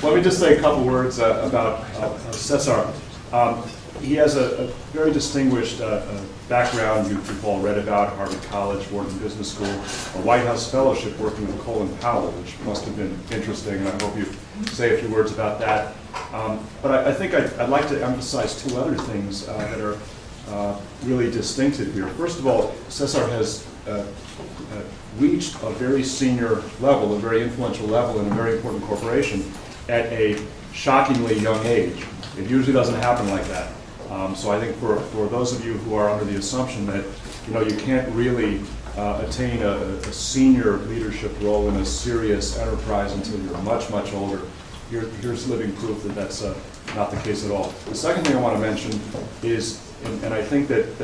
Let me just say a couple words about Cesar. He has a very distinguished background you've all read about, Harvard College, Wharton Business School, a White House fellowship working with Colin Powell, which must have been interesting, and I hope you say a few words about that. But I think I'd like to emphasize two other things that are really distinctive here. First of all, Cesar has reached a very senior level, a very influential level in a very important corporation at a shockingly young age. It usually doesn't happen like that. So I think for those of you who are under the assumption that you can't really attain a senior leadership role in a serious enterprise until you're much, much older, here's living proof that that's not the case at all. The second thing I want to mention is, and I think that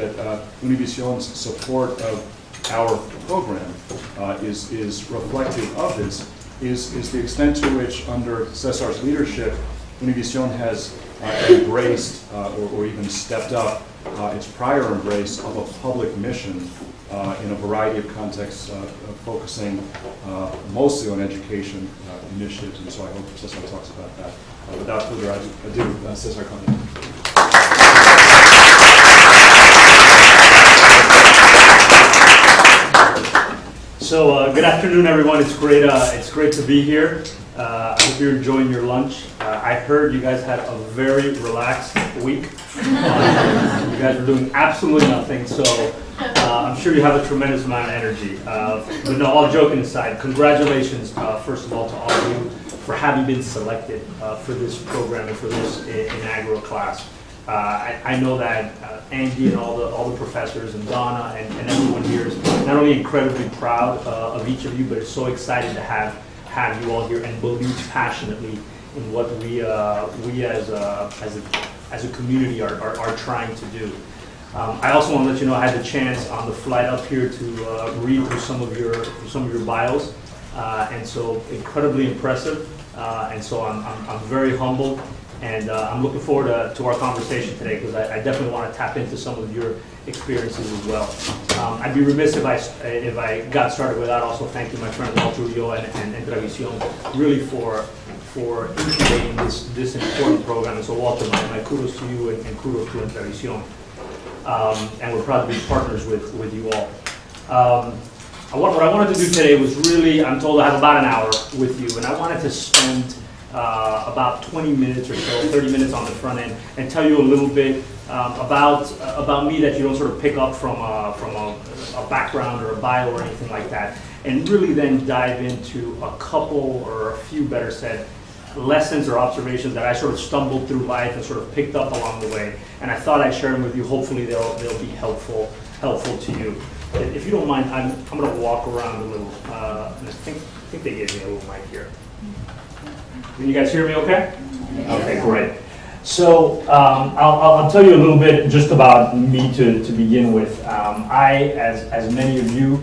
Univision's support of our program is reflective of this, is the extent to which under Cesar's leadership, Univision has embraced or even stepped up its prior embrace of a public mission in a variety of contexts, focusing mostly on education initiatives, and so I hope Cesar talks about that. Without further ado, Cesar Conde. So good afternoon, everyone. It's great to be here. I hope you're enjoying your lunch. I heard you guys had a very relaxed week. You guys are doing absolutely nothing, so I'm sure you have a tremendous amount of energy. But no, all joking aside, congratulations, first of all, to all of you for having been selected for this program and for this inaugural class. I know that Andy and all the professors and Donna and everyone here is not only incredibly proud of each of you, but is so excited to have you all here and believe passionately in what we as a community are trying to do. I also want to let you know I had the chance on the flight up here to read through some of your bios, and so incredibly impressive. And so I'm very humbled. And I'm looking forward to our conversation today, because I definitely want to tap into some of your experiences as well. I'd be remiss if I got started without also thanking my friend Walter and Entrevisión really for incubating this important program. And so Walter, my kudos to you and kudos to Entrevisión. And we're proud to be partners with you all. What I wanted to do today was really, I'm told I have about an hour with you, and I wanted to spend about 20 minutes or so, 30 minutes on the front end, and tell you a little bit about me that you don't sort of pick up from a background or a bio or anything like that, and really then dive into a couple or a few, better said, lessons or observations that I sort of stumbled through life and sort of picked up along the way, and I thought I'd share them with you. Hopefully they'll be helpful to you. If you don't mind, I'm going to walk around a little, and I think they gave me a little mic here. Can you guys hear me okay? Okay, great. So I'll tell you a little bit just about me to begin with. I, as many of you,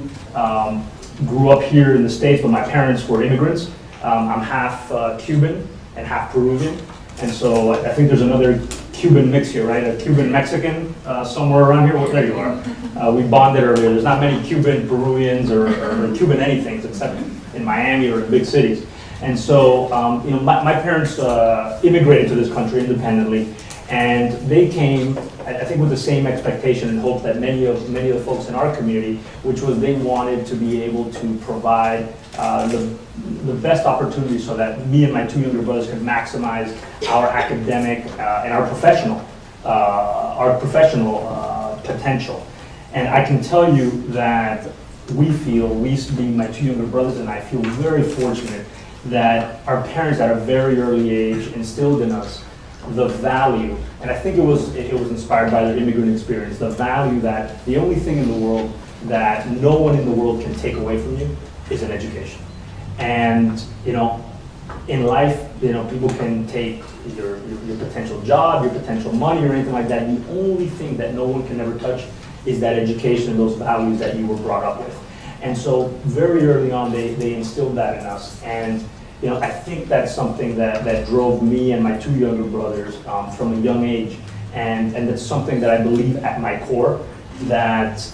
grew up here in the States, but my parents were immigrants. I'm half Cuban and half Peruvian, and so I think there's another Cuban mix here, right? A Cuban Mexican somewhere around here. Well, there you are. We bonded earlier. There's not many Cuban Peruvians or Cuban anythings except in Miami or in big cities. And so, my parents immigrated to this country independently, and they came, I think, with the same expectation and hope that many of the folks in our community, which was they wanted to be able to provide the best opportunities so that me and my two younger brothers could maximize our academic and our professional potential. And I can tell you that we, being my two younger brothers and I, feel very fortunate that our parents at a very early age instilled in us the value, and I think it was inspired by their immigrant experience, the value that the only thing in the world that no one in the world can take away from you is an education. And in life, people can take your potential job, your potential money, or anything like that. The only thing that no one can ever touch is that education and those values that you were brought up with. And so very early on, they instilled that in us. And I think that's something that drove me and my two younger brothers from a young age. And that's something that I believe at my core, that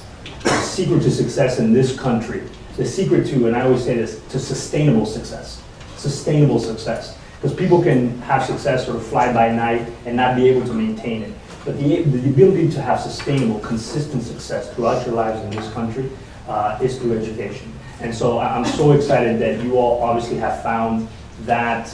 the secret to success in this country, the secret to, and I always say this, to sustainable success Because people can have success sort of fly by night and not be able to maintain it. But the ability to have sustainable, consistent success throughout your lives in this country is through education. And so I'm so excited that you all obviously have found that,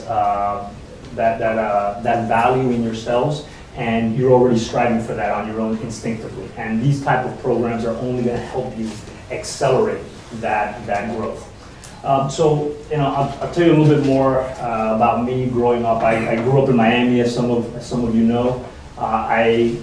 that value in yourselves, and you're already striving for that on your own instinctively. And these type of programs are only going to help you accelerate that growth. So, you know, I'll tell you a little bit more about me growing up. I grew up in Miami, as some of you know. I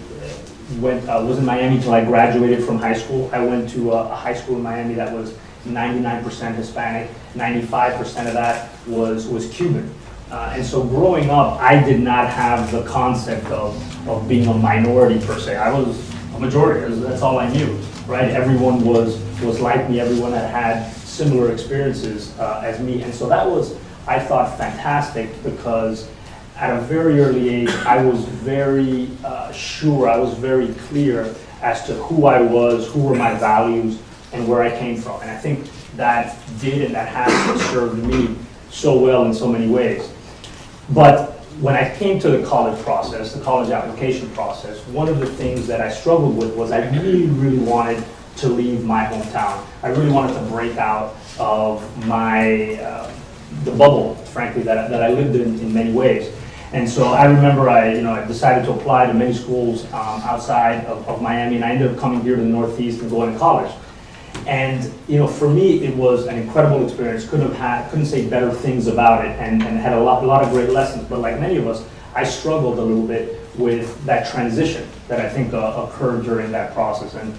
was in Miami until I graduated from high school. I went to a high school in Miami that was 99% Hispanic. 95% of that was Cuban. And so growing up, I did not have the concept of being a minority per se. I was a majority. That's all I knew, right? Everyone was like me. Everyone had similar experiences as me. And so that was, I thought, fantastic, because at a very early age, I was very sure, I was very clear as to who I was, who were my values, and where I came from. And I think that did and that has served me so well in so many ways. But when I came to the college process, the college application process, one of the things that I struggled with was I really, really wanted to leave my hometown. I really wanted to break out of my, the bubble, frankly, that I lived in many ways. And so I remember I decided to apply to many schools outside of Miami, and I ended up coming here to the Northeast and going to college. And for me, it was an incredible experience. Couldn't say better things about it, and had a lot of great lessons. But like many of us, I struggled a little bit with that transition that I think occurred during that process. And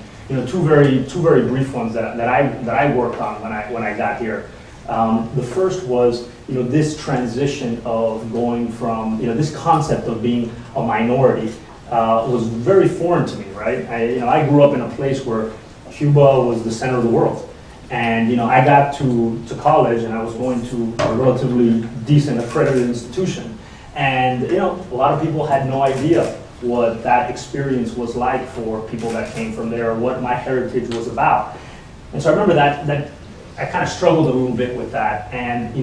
two very brief ones that I worked on when I got here. The first was this transition of going from this concept of being a minority was very foreign to me, right? I grew up in a place where Cuba was the center of the world, and I got to college, and I was going to a relatively decent accredited institution, and a lot of people had no idea what that experience was like for people that came from there, or what my heritage was about. And so I remember that I kind of struggled a little bit with that, and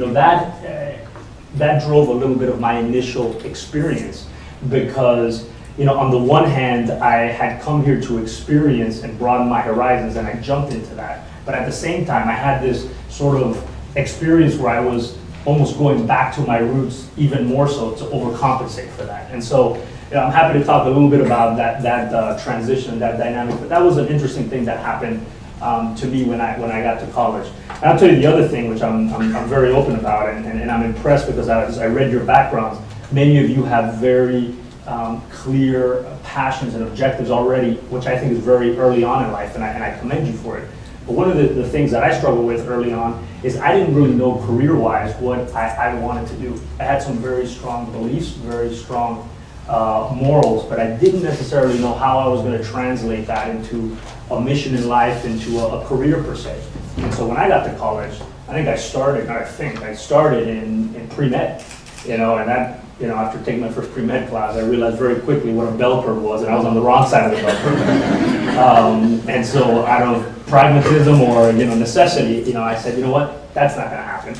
that drove a little bit of my initial experience, because on the one hand, I had come here to experience and broaden my horizons, and I jumped into that. But at the same time, I had this sort of experience where I was almost going back to my roots even more so to overcompensate for that. And so I'm happy to talk a little bit about that transition, that dynamic. But that was an interesting thing that happened to me when I got to college. And I'll tell you the other thing, which I'm very open about, and I'm impressed, because as I read your backgrounds, many of you have very clear passions and objectives already, which I think is very early on in life, and I commend you for it. But one of the things that I struggled with early on is I didn't really know career-wise what I wanted to do. I had some very strong beliefs, very strong morals, but I didn't necessarily know how I was going to translate that into a mission in life, into a career per se. And so when I got to college, I started in pre-med, and that, after taking my first pre-med class, I realized very quickly what a bell curve was, and I was on the wrong side of the bell curve. And so out of pragmatism or necessity, I said, what, that's not going to happen.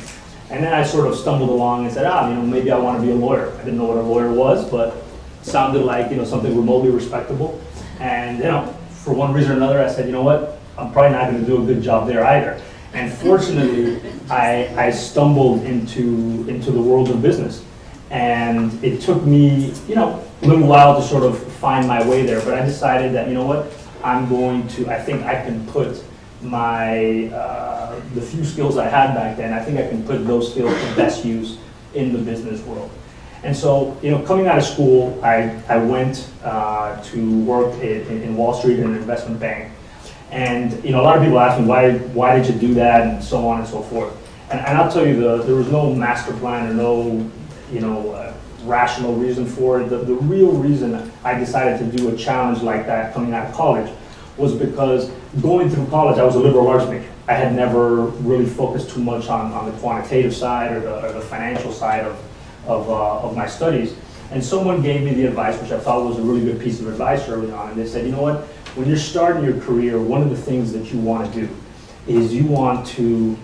And then I sort of stumbled along and said, maybe I want to be a lawyer. I didn't know what a lawyer was, but it sounded like something remotely respectable. And for one reason or another, I said, what, I'm probably not going to do a good job there either. And fortunately, I stumbled into the world of business. And it took me, a little while to sort of find my way there. But I decided that, what, I think I can put the few skills I had back then, I think I can put those skills to best use in the business world. And so, coming out of school, I went to work in Wall Street in an investment bank. And, a lot of people ask me, why did you do that, and so on and so forth. And I'll tell you, there was no master plan or no rational reason for it. The real reason I decided to do a challenge like that coming out of college was because going through college, I was a liberal arts major. I had never really focused too much on the quantitative side or the financial side of my studies. And someone gave me the advice, which I thought was a really good piece of advice early on, and they said, what, when you're starting your career, one of the things that you want to do is you want to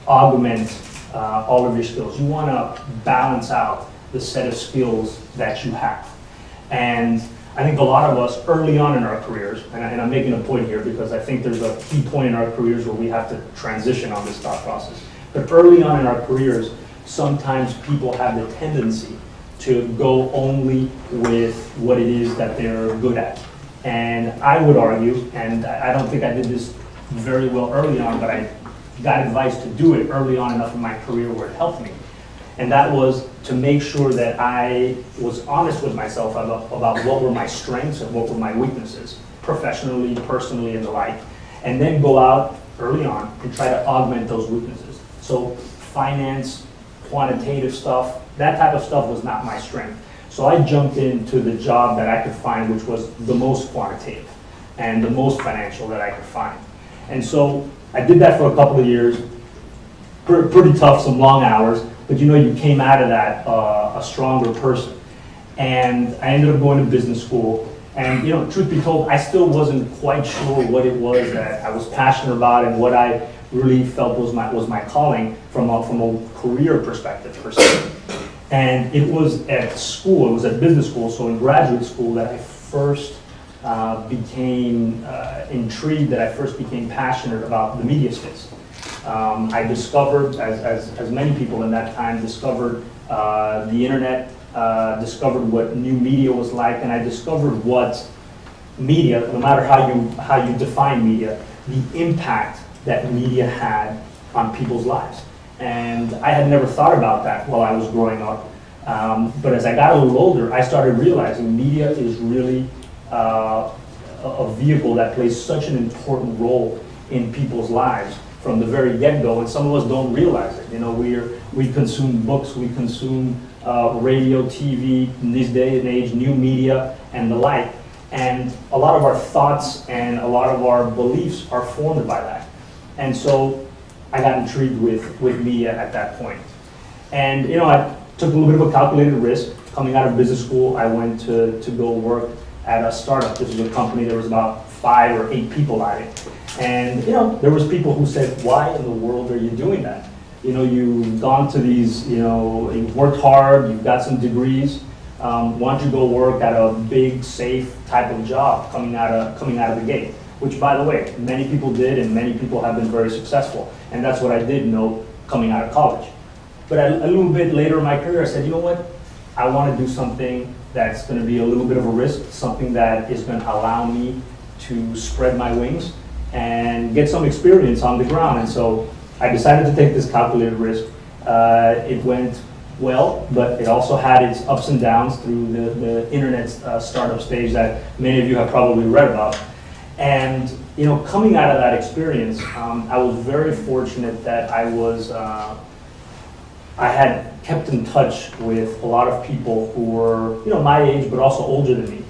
augment all of your skills. You want to balance out the set of skills that you have. And I think a lot of us early on in our careers, and I'm making a point here because I think there's a key point in our careers where we have to transition on this thought process. But early on in our careers, sometimes people have the tendency to go only with what it is that they're good at. And I would argue, and I don't think I did this very well early on, but I got advice to do it early on enough in my career where it helped me. And that was to make sure that I was honest with myself about what were my strengths and what were my weaknesses, professionally, personally, and the like. And then go out early on and try to augment those weaknesses. So finance, quantitative stuff, that type of stuff was not my strength. So I jumped into the job that I could find, which was the most quantitative and the most financial that I could find. And so I did that for a couple of years, pretty tough, some long hours, but you know, you came out of that a stronger person. And I ended up going to business school. And you know, truth be told, I still wasn't quite sure what it was that I was passionate about and what I really felt was my calling from a career perspective per se. And it was at school, it was at business school, so in graduate school that I first became intrigued, that I first became passionate about the media space. I discovered, as many people in that time, discovered the internet, discovered what new media was like, and I discovered what media, no matter how you define media, the impact that media had on people's lives. And I had never thought about that while I was growing up. But as I got a little older, I started realizing media is really a vehicle that plays such an important role in people's lives from the very get-go, and some of us don't realize it. You know, we consume books, we consume radio, TV, in this day and age, new media, and the like. And a lot of our thoughts and a lot of our beliefs are formed by that. And so I got intrigued with media at that point. And you know, I took a little bit of a calculated risk. Coming out of business school, I went to go work at a startup. This was a company, there was about 5 or 8 people at it. And you know, there was people who said, why in the world are you doing that? You know, you've gone to these, you know, you've worked hard, you've got some degrees. Why don't you go work at a big, safe type of job coming out of the gate? Which, by the way, many people did, and many people have been very successful. And that's what I did know coming out of college. But a little bit later in my career, I said, you know what? I want to do something that's going to be a little bit of a risk, something that is going to allow me to spread my wings and get some experience on the ground. And so I decided to take this calculated risk. It went well, but it also had its ups and downs through the internet startup stage that many of you have probably read about. And you know, coming out of that experience, I was very fortunate that I had kept in touch with a lot of people who were, you know, my age, but also older than me.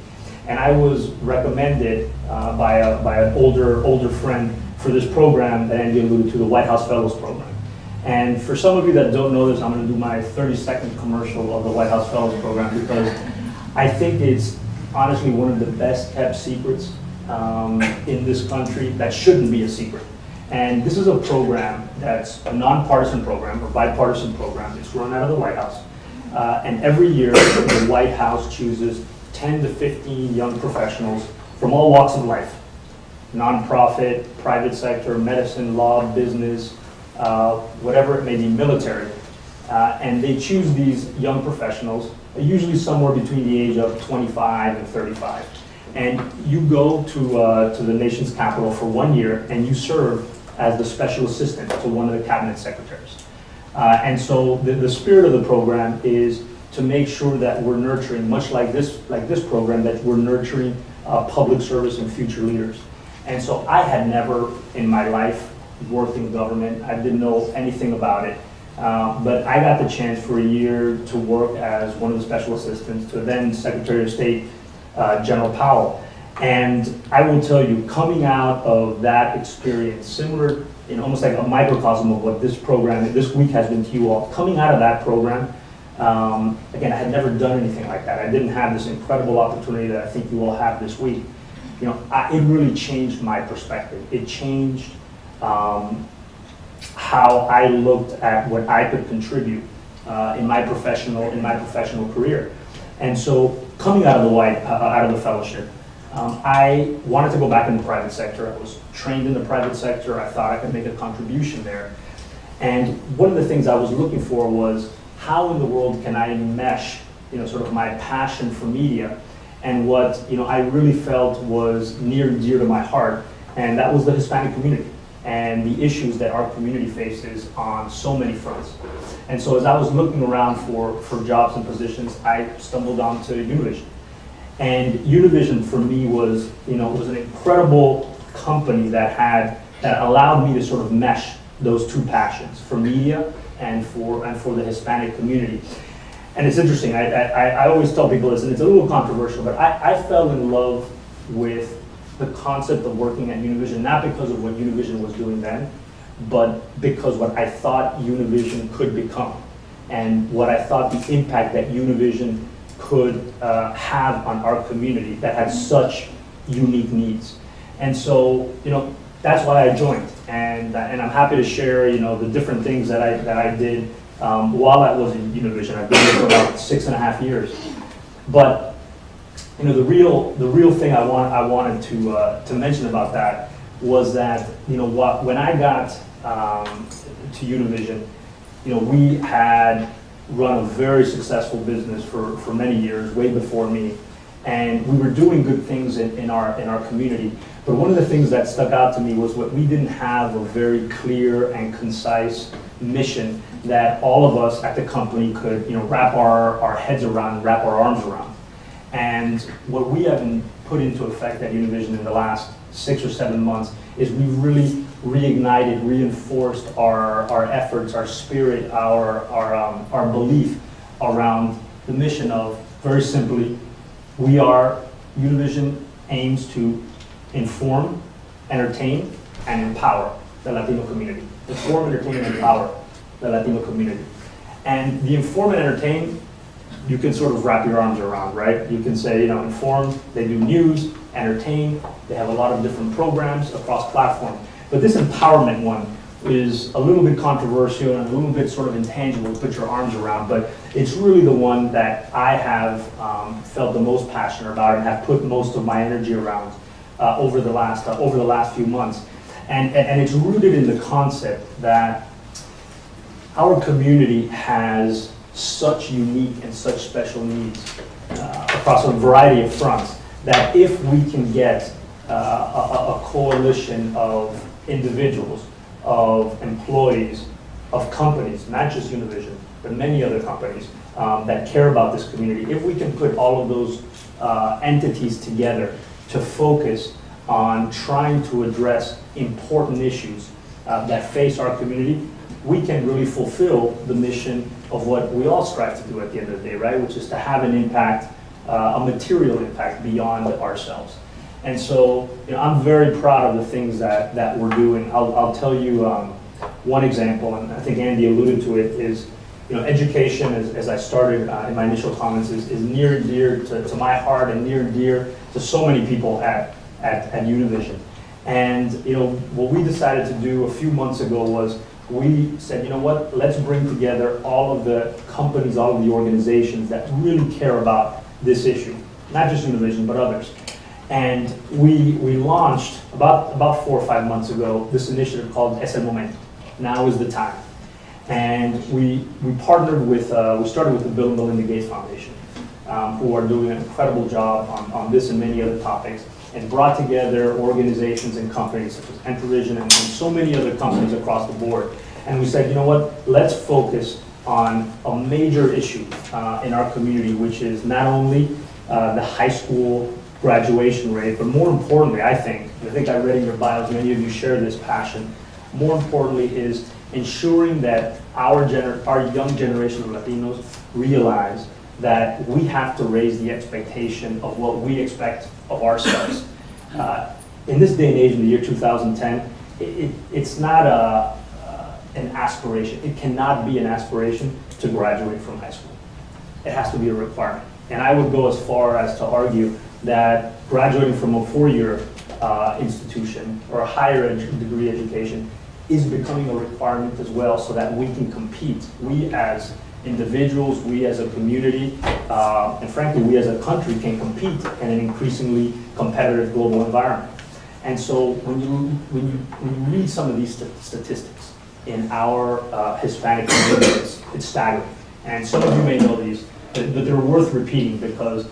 And I was recommended by an older friend for this program that Andy alluded to, the White House Fellows Program. And for some of you that don't know this, I'm going to do my 30-second commercial of the White House Fellows Program because I think it's honestly one of the best kept secrets in this country that shouldn't be a secret. And this is a program that's a nonpartisan program, or bipartisan program. It's run out of the White House. And every year, the White House chooses 10 to 15 young professionals from all walks of life. Nonprofit, private sector, medicine, law, business, whatever it may be, military. And they choose these young professionals, usually somewhere between the age of 25 and 35. And you go to the nation's capital for 1 year and you serve as the special assistant to one of the cabinet secretaries. And so the spirit of the program is to make sure that we're nurturing, much like this program, that we're nurturing public service and future leaders. And so I had never in my life worked in government. I didn't know anything about it. But I got the chance for a year to work as one of the special assistants to then Secretary of State, General Powell. And I will tell you, coming out of that experience, similar, almost like a microcosm of what this program, this week has been to you all, coming out of that program, again, I had never done anything like that. I didn't have this incredible opportunity that I think you all have this week. You know, it really changed my perspective. It changed how I looked at what I could contribute in my professional career. And so coming out of the fellowship, I wanted to go back in the private sector. I was trained in the private sector. I thought I could make a contribution there. And one of the things I was looking for was, how in the world can I mesh, sort of my passion for media and what, I really felt was near and dear to my heart, and that was the Hispanic community and the issues that our community faces on so many fronts. And so as I was looking around for jobs and positions, I stumbled onto Univision. And Univision for me was, was an incredible company that allowed me to sort of mesh those two passions, for media and for the Hispanic community. And it's interesting, I always tell people this, and it's a little controversial, but I fell in love with the concept of working at Univision, not because of what Univision was doing then, but because what I thought Univision could become, and what I thought the impact that Univision could have on our community that had such unique needs. And so, that's why I joined, and I'm happy to share, the different things that I did while I was in Univision. I've been there for about 6.5 years. But the real thing I wanted to mention about that was that when I got to Univision, we had run a very successful business for many years, way before me, and we were doing good things in our community. But one of the things that stuck out to me was what we didn't have a very clear and concise mission that all of us at the company could wrap our heads around, wrap our arms around. And what we have put into effect at Univision in the last 6 or 7 months is we really reignited, reinforced our efforts, our spirit, our belief around the mission of, very simply, Univision aims to inform, entertain, and empower the Latino community. Inform, entertain, and empower the Latino community. And the inform and entertain, you can sort of wrap your arms around, right? You can say, inform, they do news, entertain, they have a lot of different programs across platforms. But this empowerment one is a little bit controversial and a little bit sort of intangible to put your arms around, but it's really the one that I have felt the most passionate about and have put most of my energy around over the last few months. And it's rooted in the concept that our community has such unique and such special needs across a variety of fronts, that if we can get a coalition of individuals, of employees, of companies, not just Univision, but many other companies that care about this community, if we can put all of those entities together to focus on trying to address important issues that face our community, we can really fulfill the mission of what we all strive to do at the end of the day, right? Which is to have an impact, a material impact beyond ourselves. And so, I'm very proud of the things that we're doing. I'll tell you one example, and I think Andy alluded to it, is education, as I started in my initial comments, is near and dear to my heart and near and dear to so many people at Univision. And what we decided to do a few months ago was we said, let's bring together all of the companies, all of the organizations that really care about this issue, not just Univision, but others. And we launched about 4 or 5 months ago this initiative called Es el Momento. Now is the time. And we partnered with, we started with the Bill and Melinda Gates Foundation, who are doing an incredible job on this and many other topics, and brought together organizations and companies such as Entervision and so many other companies across the board. And we said, let's focus on a major issue in our community, which is not only the high school graduation rate, but more importantly, I think I read in your bios, many of you share this passion, more importantly is ensuring that our young generation of Latinos realize that we have to raise the expectation of what we expect of ourselves. In this day and age, in the year 2010, it's not an aspiration. It cannot be an aspiration to graduate from high school. It has to be a requirement. And I would go as far as to argue that graduating from a 4-year institution or a higher degree education is becoming a requirement as well so that we can compete. We as individuals, we as a community, and frankly, we as a country can compete in an increasingly competitive global environment. And so when you read some of these statistics in our Hispanic communities, it's staggering. And some of you may know these, but they're worth repeating because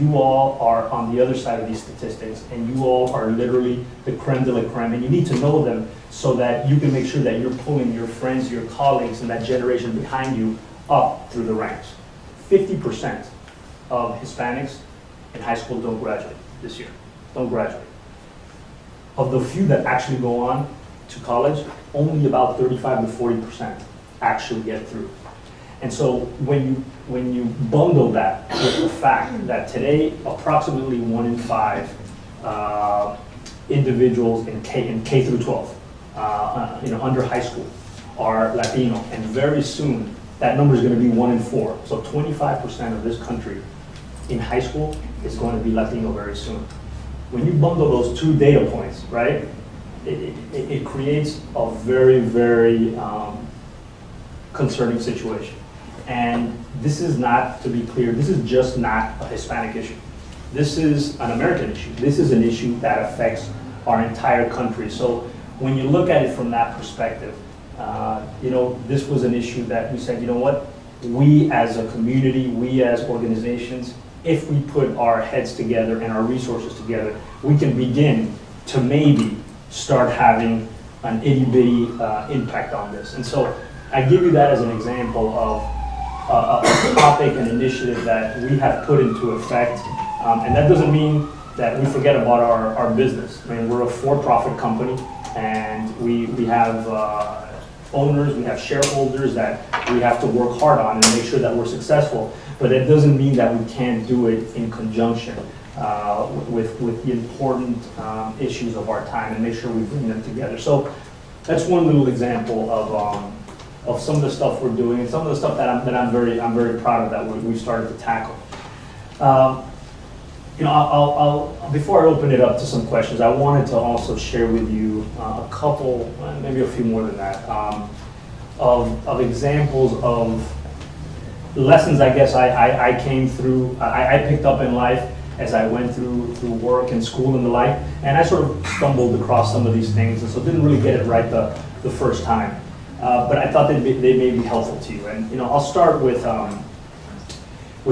you all are on the other side of these statistics, and you all are literally the creme de la creme, and you need to know them so that you can make sure that you're pulling your friends, your colleagues, and that generation behind you up through the ranks. 50% of Hispanics in high school don't graduate this year, don't graduate. Of the few that actually go on to college, only about 35 to 40% actually get through. And so when you bundle that with the fact that today approximately 1 in 5 individuals in K through 12, under high school, are Latino, and very soon that number is going to be 1 in 4. So 25% of this country in high school is going to be Latino very soon. When you bundle those two data points, right, it creates a very, very concerning situation. And this is not, to be clear, this is just not a Hispanic issue. This is an American issue. This is an issue that affects our entire country. So when you look at it from that perspective, this was an issue that we said, you know what, we as a community, we as organizations, if we put our heads together and our resources together, we can begin to maybe start having an itty-bitty impact on this. And so I give you that as an example of a topic and initiative that we have put into effect. And that doesn't mean that we forget about our business. I mean, we're a for-profit company, and we have owners, we have shareholders that we have to work hard on and make sure that we're successful. But it doesn't mean that we can't do it in conjunction with the important issues of our time and make sure we bring them together. So that's one little example of some of the stuff we're doing and some of the stuff that I'm very proud of that we've started to tackle. Before I open it up to some questions, I wanted to also share with you a couple, maybe a few more than that, of examples of lessons I guess I came through, I picked up in life as I went through work and school and the like, and I sort of stumbled across some of these things, and so didn't really get it right the first time. But I thought they may be helpful to you. And I'll start with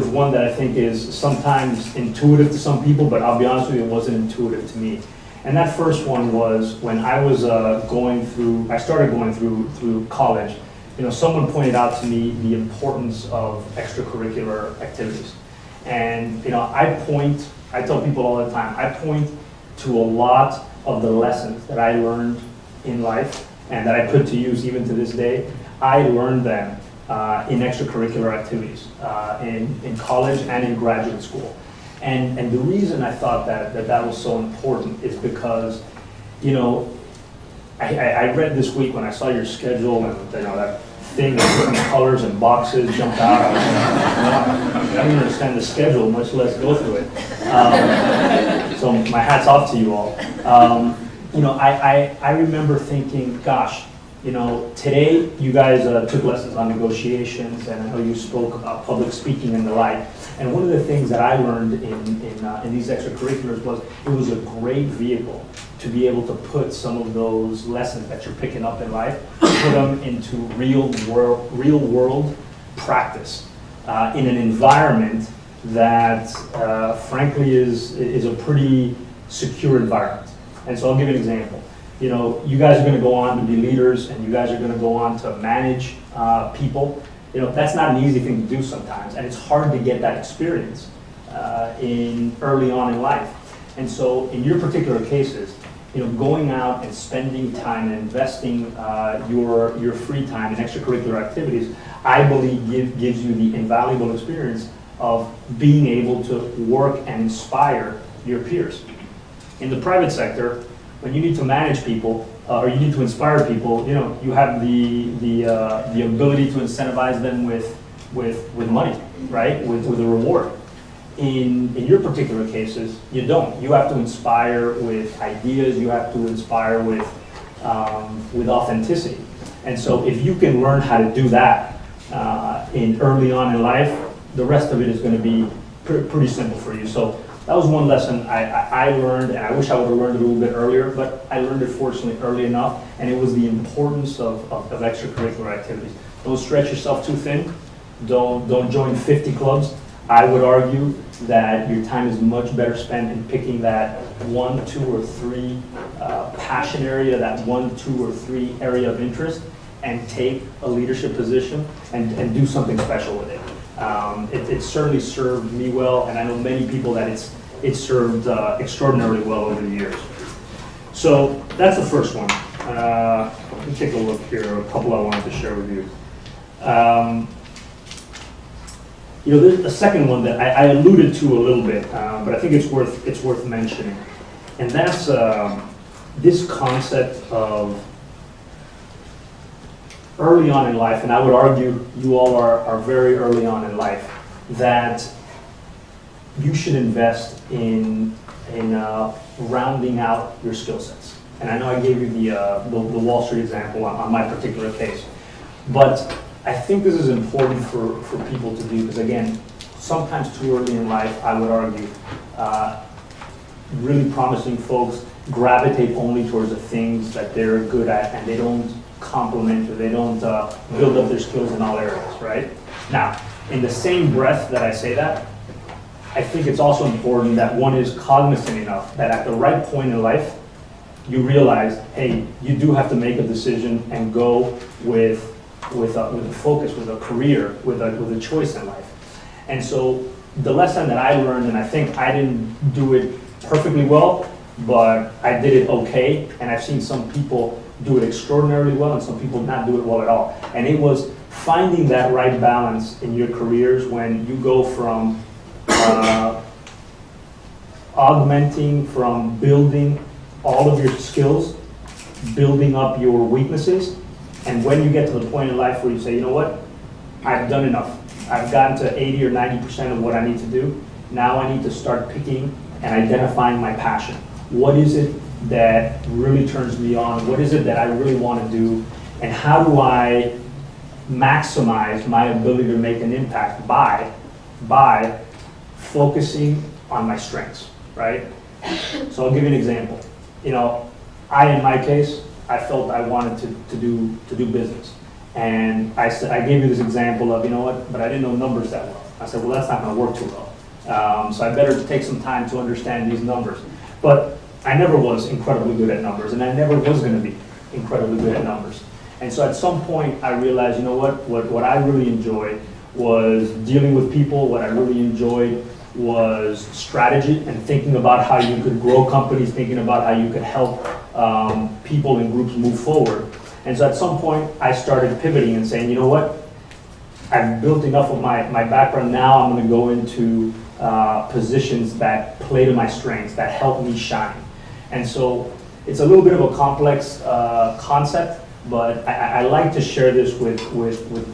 one that I think is sometimes intuitive to some people, but I'll be honest with you, it wasn't intuitive to me. And that first one was when I was I started going through college. Someone pointed out to me the importance of extracurricular activities. And I tell people all the time, I point to a lot of the lessons that I learned in life and that I put to use even to this day. I learned them in extracurricular activities in college and in graduate school. And the reason I thought that was so important is because, I read this week when I saw your schedule and that thing of different colors and boxes jumped out. I don't understand the schedule, much less go through it. So my hat's off to you all. I remember thinking, gosh, today you guys took lessons on negotiations, and I know you spoke about public speaking and the like. And one of the things that I learned in these extracurriculars was it was a great vehicle to be able to put some of those lessons that you're picking up in life, put them into real world practice in an environment that, frankly, is a pretty secure environment. And so I'll give you an example. You guys are going to go on to be leaders, and you guys are going to go on to manage people. That's not an easy thing to do sometimes, and it's hard to get that experience early on in life. And so in your particular cases, going out and spending time and investing your free time in extracurricular activities, I believe gives you the invaluable experience of being able to work and inspire your peers. In the private sector, when you need to manage people or you need to inspire people, you have the ability to incentivize them with money, right? With a reward. In your particular cases, you don't. You have to inspire with ideas. You have to inspire with with authenticity. And so if you can learn how to do that in early on in life, the rest of it is going to be pretty simple for you. So that was one lesson I learned, and I wish I would have learned it a little bit earlier, but I learned it fortunately early enough, and it was the importance of extracurricular activities. Don't stretch yourself too thin. Don't join 50 clubs. I would argue that your time is much better spent in picking that 1, 2, or 3 passion area, that 1, 2, or 3 area of interest, and take a leadership position and do something special with it. It certainly served me well, and I know many people that it served extraordinarily well over the years. So that's the first one. Let me take a look here, a couple I wanted to share with you. There's a second one that I alluded to a little bit, but I think it's worth mentioning, and that's this concept of early on in life, and I would argue you all are very early on in life, that you should invest in rounding out your skill sets. And I know I gave you the Wall Street example on my particular case, but I think this is important for people to do, because again, sometimes too early in life, I would argue, really promising folks gravitate only towards the things that they're good at, and they don't complement or they don't build up their skills in all areas, right? Now, in the same breath that I say that, I think it's also important that one is cognizant enough that at the right point in life, you realize, hey, you do have to make a decision and go with a focus, with a career, with a choice in life. And so the lesson that I learned, and I think I didn't do it perfectly well, but I did it okay, and I've seen some people do it extraordinarily well and some people not do it well at all. And it was finding that right balance in your careers when you go from augmenting, from building all of your skills, building up your weaknesses, and when you get to the point in life where you say, you know what, I've done enough. I've gotten to 80 or 90% of what I need to do. Now I need to start picking and identifying my passion. What is it that really turns me on? What is it that I really want to do? And how do I maximize my ability to make an impact by focusing on my strengths, right? So I'll give you an example. In my case, I felt I wanted to do business. And I gave you this example of, you know what, but I didn't know numbers that well. I said, well, that's not going to work too well. So I better take some time to understand these numbers. But I never was incredibly good at numbers, and I never was going to be incredibly good at numbers. And so at some point, I realized, you know what I really enjoyed was dealing with people. What I really enjoyed was strategy and thinking about how you could grow companies, thinking about how you could help people and groups move forward. And so at some point, I started pivoting and saying, you know what, I've built enough of my background. Now I'm going to go into positions that play to my strengths, that help me shine. And so it's a little bit of a complex concept, but I like to share this with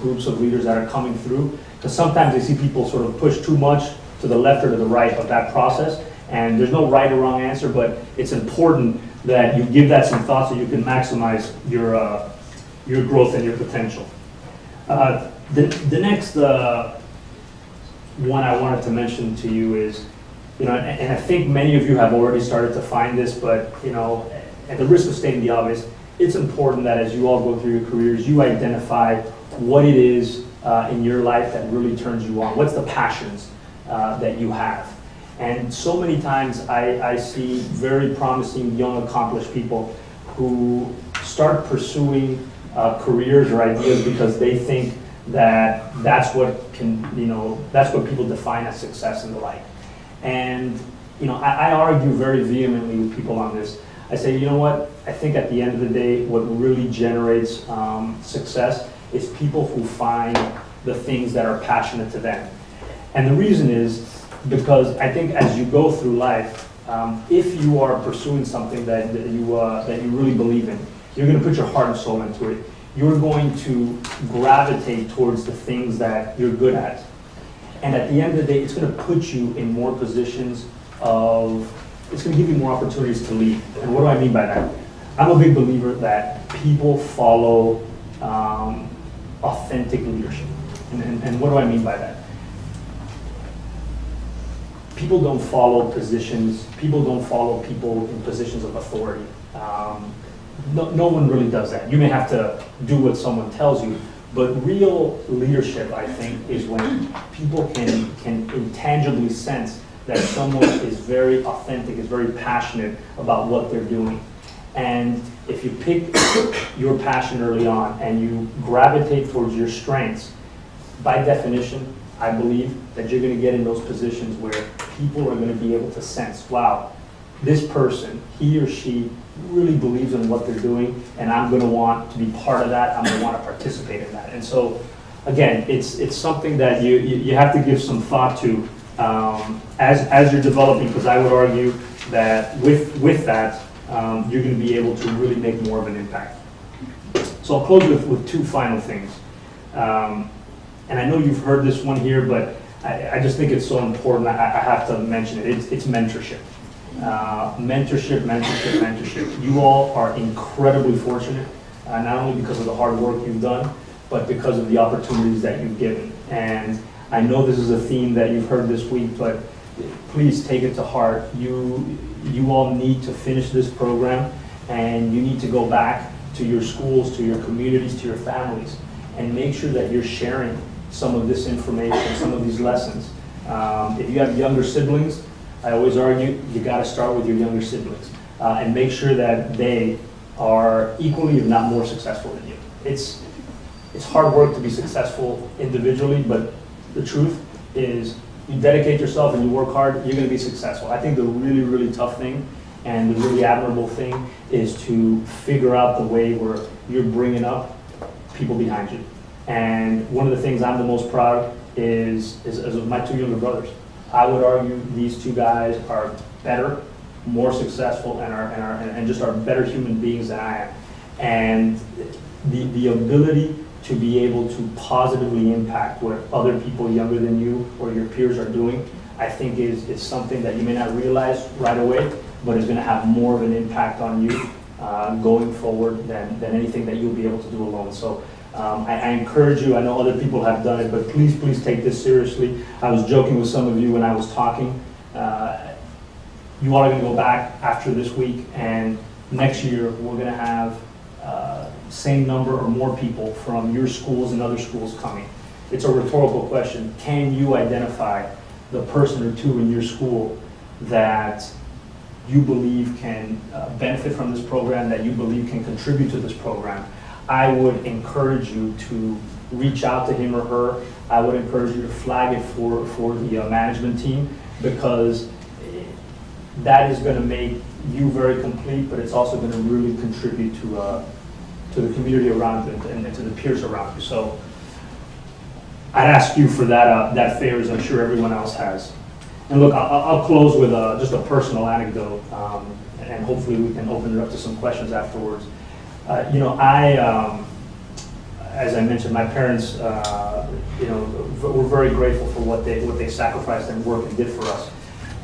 groups of leaders that are coming through, because sometimes I see people sort of push too much to the left or to the right of that process, and there's no right or wrong answer, but it's important that you give that some thought so you can maximize your growth and your potential. The next one I wanted to mention to you is, and I think many of you have already started to find this, but at the risk of stating the obvious, it's important that as you all go through your careers, you identify what it is in your life that really turns you on. What's the passions that you have? And so many times I see very promising young accomplished people who start pursuing careers or ideas because they think that that's what people define as success and the like. And I argue very vehemently with people on this. I say, you know what? I think at the end of the day, what really generates success is people who find the things that are passionate to them. And the reason is because I think as you go through life, if you are pursuing something that you really believe in, you're going to put your heart and soul into it. You're going to gravitate towards the things that you're good at. And at the end of the day, it's going to put you in more positions it's going to give you more opportunities to lead. And what do I mean by that? I'm a big believer that people follow authentic leadership. And what do I mean by that? People don't follow positions, people don't follow people in positions of authority. No one really does that. You may have to do what someone tells you, but real leadership, I think, is when people can intangibly sense that someone is very authentic, is very passionate about what they're doing. And if you pick your passion early on and you gravitate towards your strengths, by definition, I believe that you're going to get in those positions where people are going to be able to sense, wow, this person, he or she really believes in what they're doing, and I'm going to want to be part of that. I'm going to want to participate in that. And so, again, it's something that you have to give some thought to as you're developing, because I would argue that with that, you're going to be able to really make more of an impact. So I'll close with two final things. And I know you've heard this one here, but I just think it's so important. I have to mention it. It's mentorship. Mentorship. You all are incredibly fortunate, not only because of the hard work you've done, but because of the opportunities that you've given. And I know this is a theme that you've heard this week, but please take it to heart. You all need to finish this program, and you need to go back to your schools, to your communities, to your families, and make sure that you're sharing some of this information, some of these lessons. If you have younger siblings, I always argue you got to start with your younger siblings and make sure that they are equally, if not more, successful than you. It's hard work to be successful individually, but the truth is you dedicate yourself and you work hard, you're going to be successful. I think the really, really tough thing and the really admirable thing is to figure out the way where you're bringing up people behind you. And one of the things I'm the most proud is of my two younger brothers. I would argue these two guys are better, more successful, and just are better human beings than I am. And the ability to be able to positively impact what other people younger than you or your peers are doing, I think is something that you may not realize right away, but is going to have more of an impact on you going forward than anything that you'll be able to do alone. So I encourage you, I know other people have done it, but please take this seriously. I was joking with some of you when I was talking. You all are going to go back after this week, and next year we're going to have same number or more people from your schools and other schools coming. It's a rhetorical question. Can you identify the person or two in your school that you believe can benefit from this program, that you believe can contribute to this program? I would encourage you to reach out to him or her. I would encourage you to flag it for the management team, because that is going to make you very complete, but it's also going to really contribute to the community around you and to the peers around you. So I'd ask you for that favor, as I'm sure everyone else has. And look, I'll close with just a personal anecdote, and hopefully we can open it up to some questions afterwards. As I mentioned, my parents, were very grateful for what they sacrificed and worked and did for us.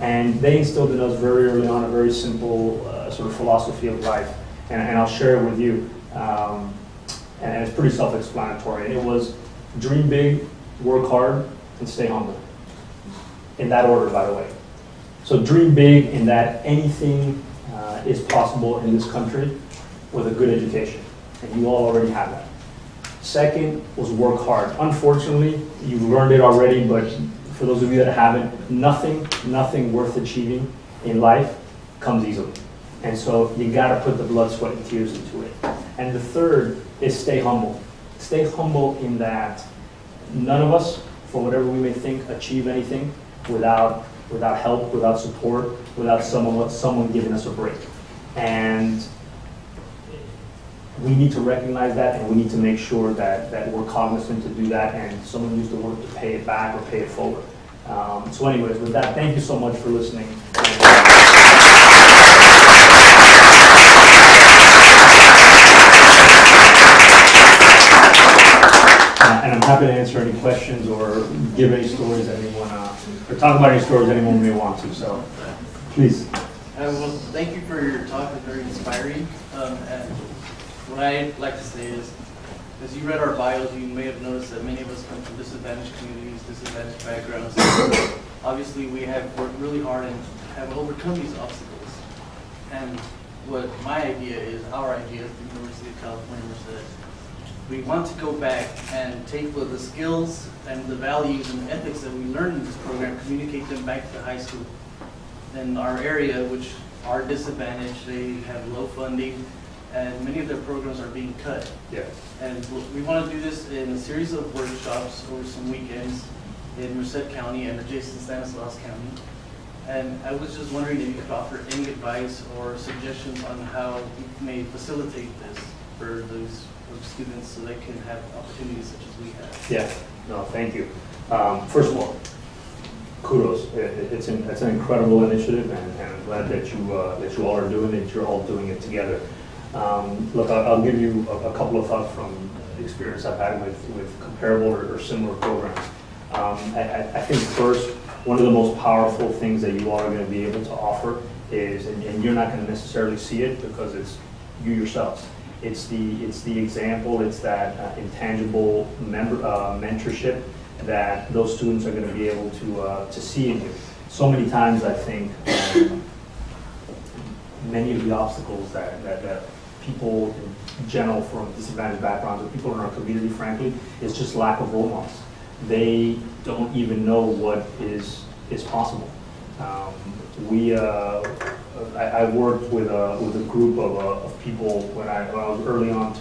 And they instilled in us very early on a very simple sort of philosophy of life. And I'll share it with you. And it's pretty self-explanatory. And it was dream big, work hard, and stay humble. In that order, by the way. So dream big in that anything is possible in this country with a good education. And you all already have that. Second was work hard. Unfortunately, you've learned it already, but for those of you that haven't, nothing worth achieving in life comes easily. And so you gotta put the blood, sweat, and tears into it. And the third is stay humble. Stay humble in that none of us, for whatever we may think, achieve anything without help, without support, without someone giving us a break. And we need to recognize that, and we need to make sure that we're cognizant to do that, and someone used the word to pay it back or pay it forward. So anyways, with that, thank you so much for listening. And I'm happy to answer any questions or give any stories that anyone, or talk about any stories anyone may want to, so please. Well, thank you for your talk. It's very inspiring. And what I'd like to say is, as you read our bios, you may have noticed that many of us come from disadvantaged communities, disadvantaged backgrounds. Obviously, we have worked really hard and have overcome these obstacles. And what my idea is, our idea at the University of California, is that we want to go back and take the skills and the values and the ethics that we learned in this program, communicate them back to high school. In our area, which are disadvantaged, they have low funding, and many of their programs are being cut. Yeah. And we want to do this in a series of workshops over some weekends in Merced County and adjacent Stanislaus County. And I was just wondering if you could offer any advice or suggestions on how we may facilitate this for those students so they can have opportunities such as we have. Yeah, no, thank you. First of all, kudos. It's an incredible initiative, and I'm glad that you all are doing it. You're all doing it together. Look, I'll give you a couple of thoughts from the experience I've had with comparable or similar programs. I think first, one of the most powerful things that you all are going to be able to offer is, and you're not going to necessarily see it because it's you yourselves. It's the example. It's that intangible mentorship that those students are going to be able to see in you. So many times, I think many of the obstacles that people in general from disadvantaged backgrounds or people in our community, frankly, is just lack of role models. They don't even know what is possible. I worked with a group of people when I was early on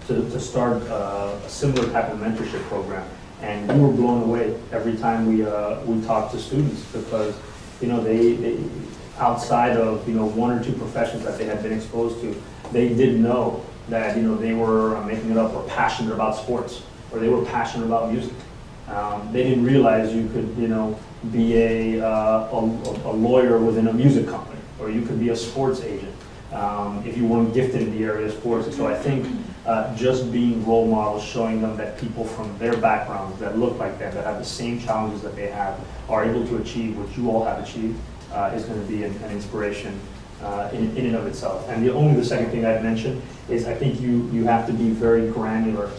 to start a similar type of mentorship program, and we were blown away every time we talked to students because they outside of one or two professions that they had been exposed to, they didn't know that they were making it up or passionate about sports or they were passionate about music. They didn't realize you could be a lawyer within a music company, or you could be a sports agent if you weren't gifted in the area of sports. And so I think just being role models, showing them that people from their backgrounds that look like them, that have the same challenges that they have, are able to achieve what you all have achieved is going to be an inspiration in and of itself. And the second thing I'd mention is I think you have to be very granular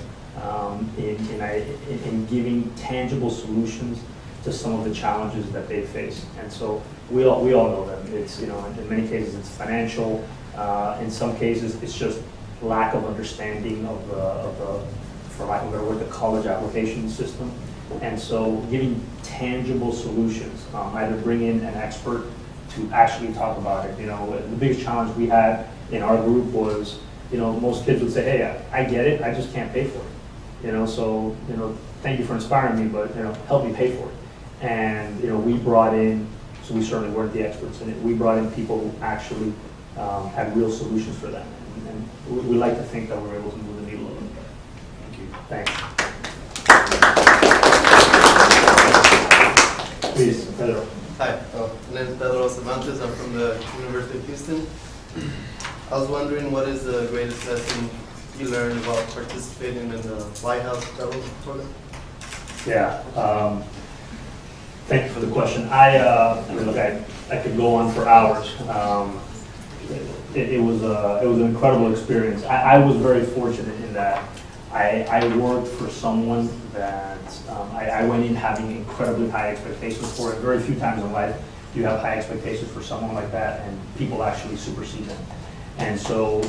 in giving tangible solutions to some of the challenges that they face. And so we all know them. It's in many cases it's financial. In some cases it's just lack of understanding of the for lack of a better word, the college application system. And so giving tangible solutions, either bring in an expert to actually talk about it. The biggest challenge we had in our group was, most kids would say, hey, I get it, I just can't pay for it. So, thank you for inspiring me, but, help me pay for it. And, we brought in, so we certainly weren't the experts in it, we brought in people who actually had real solutions for them. And we like to think that we're able to move the needle a little bit. Thank you. Thanks. Please, Pedro. Hi, my name is Pedro Cervantes. I'm from the University of Houston. I was wondering, what is the greatest lesson you learned about participating in the White House Fellow Program? Yeah, thank you for the question. I could go on for hours. It was an incredible experience. I was very fortunate in that I worked for someone that I went in having incredibly high expectations for it. Very few times in life you have high expectations for someone like that, and people actually supersede them. And so,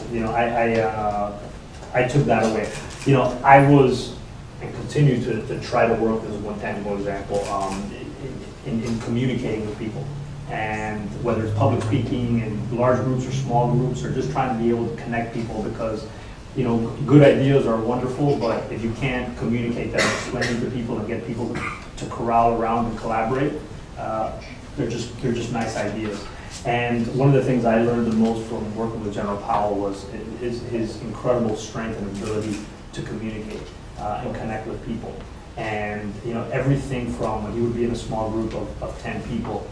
I took that away. I was and continue to try to work, as one tangible example, in communicating with people. And whether it's public speaking in large groups or small groups, or just trying to be able to connect people, because good ideas are wonderful, but if you can't communicate them, explain to people and get people to corral around and collaborate, they're just nice ideas. And one of the things I learned the most from working with General Powell was his incredible strength and ability to communicate and connect with people. And everything from when he would be in a small group of 10 people,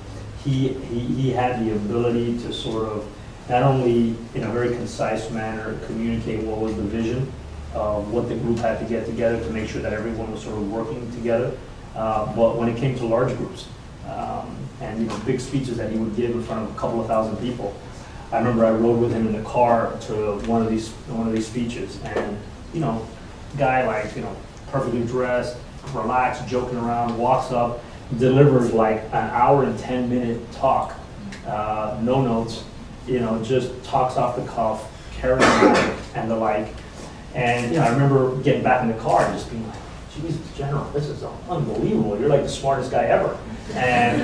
he had the ability to sort of not only in a very concise manner communicate what was the vision of what the group had to get together to make sure that everyone was sort of working together, but when it came to large groups, and big speeches that he would give in front of a couple of thousand people. I remember I rode with him in the car to one of these speeches, and guy perfectly dressed, relaxed, joking around, walks up, delivers like an hour and 10-minute talk, no notes, just talks off the cuff, carrying on and the like. And I remember getting back in the car and just being like, Jesus, General, this is unbelievable. You're like the smartest guy ever. And